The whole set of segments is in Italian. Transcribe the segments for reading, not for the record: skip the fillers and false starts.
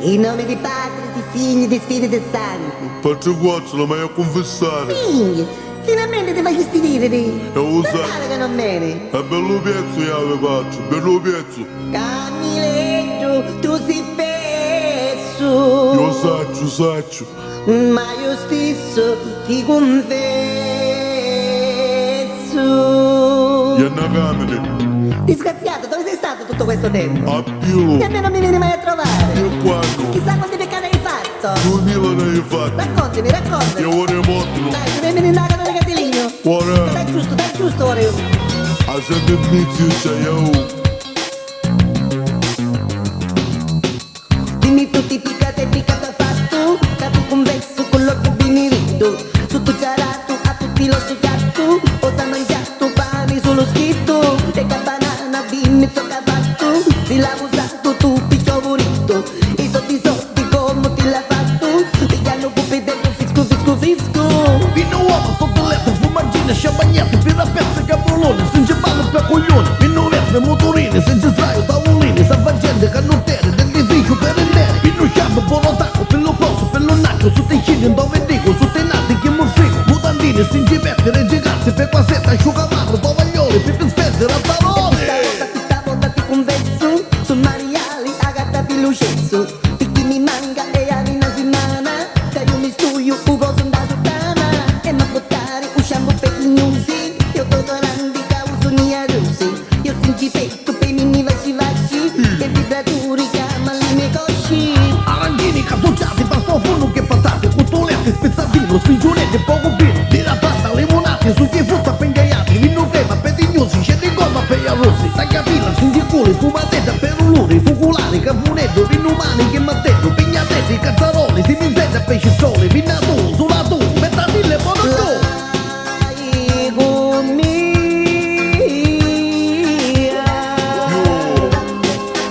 In nome di Padre, di Figlio e di Spirito Santo. Faccio guazzola, ma a confessare. Minchia, finalmente ti voglio stidire di. E usa. Per male che non bene. È bello pezzo io lo faccio, bello pezzo. Camiletto, tu sei fesso. Io saccio. Ma io stesso ti confesso. E una camera. Disgraziato, dove sei stato tutto questo tempo? A più. Nemmeno mi vieni mai a trovare. E quando? Chissà quanti peccati hai fatto. 2000 ne hai fatto. Raccontami. E ora è morto. Dai, ti vieni in indagare nel gatellino. Ora. Dai giusto ora io. A sempre inizio sei io. Dimmi tutti i peccati hai fatto. Che tu converso con l'occhio benedetto. Sotto ciarato, a tutti lo succhiato. O sta mangiato pane solo scritto. E che banana dimmi ciò che ha fatto. Ti l'ha usato tu, piccio bonito. I soldi come ti l'ha fatto. Pigliano puppe dentro, fisco. Vino uomo, sotto letto, fumaggine, sciampagnate, pirla pezze, cavolone, senza ballo per coglioni, vino vespe, motorine, senza sdraio, tavolini, salvagente, canottere, dell'edificio per rendere, vino sciampo, bolotacco, pello posso, pello naccio, su te scidi, dove dico, su te nati, che morfico, mutandine, singivette, regigazzi, per quasetta, asciugamarro, tovaglioli, pipi spezze, rattarone. Questa volta ti converso, sul mariali, agattati lucezzo, picchi mi manca e avina settimana, che io mi studio, ugo son da sottana, e ma portare, usciamo per i nusi, io todo randi, causo mia rusi, io sinci petto, per mini vasci, e vibratori, chiamali miei cosci. Arangini, cartocciati, pastofono che patate, cotolette, spezzatino, spingionette, poco vino, dilatata, limonate, sul che frutta pengaiati, vino tema, petignosi, scende in gomma per gli arrossi, tagliapila, singiculi, fumatetta, peruluri, focolari, caponetto, vino umani, che mattetto, pignatetti, cazzaroli, simisetta, pesce sole, vinato, solato, mettadille, buono.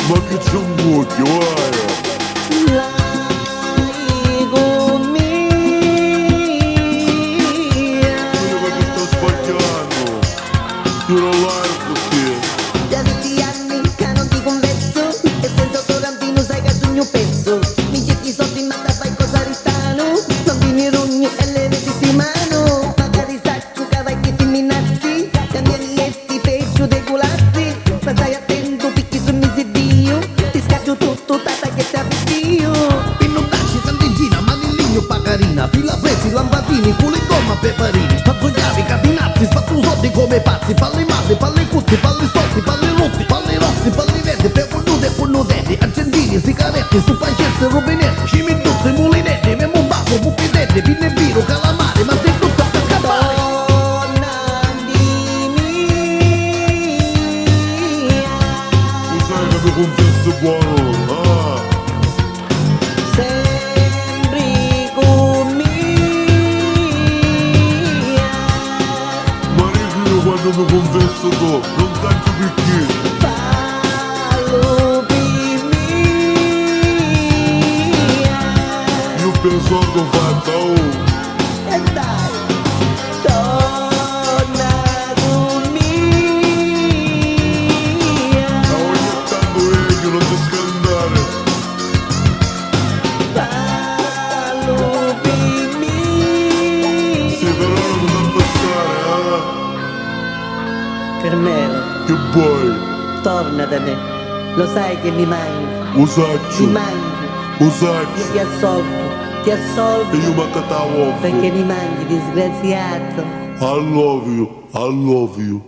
Ma che c'è un mucchio, guarda. Quello che sta sbagliando. Io lo largo te. Da 20 anni che non ti converso, e senza torantino sai che sogno pezzo. Mi cerchi soldi ma da fai cosa ristano, non vieni rogno e le vedi di mano. Magari saccio che vai che ti minazzi, cambiali letti peggio dei culazzi. Ma stai attento picchi sul misidio, ti scaccio tutto tata che ti avvio. Pinnottacci, candeggina, manilligno, pacarina, fila presi, lampadini, culo in gomma, peparini, spazzoliavi, catinazzi, spazzo soldi come pazzi, palle male, palle cutti, palle storti, palle rotti, palle rossi, palle verdi, per nude e ponnodetti, accendini, sigarette, su pancette, robinetti, sciminduzzi, mulinetti, memo bacco, pupidetti, pinne vino, calamari, ma sei tutto per scappare. Tu sai che mi confesso buono, ah. Sembri con mia. Ma io quando mi confesso tu, non saccio perché. Fallo per mia. Io penso che faccio, oh. E dai, torna con mia. Ma ogni tanto io non ti scandare. Fallo per mia. Sì, però non mi fa passare, ah. Carmelo, Che vuoi? torna da me. Lo sai che mi manchi, Lo saccio, mi manchi. lo Io saccio. ti assolvo E io mi accatavo. perché mi manchi, disgraziato. I love you.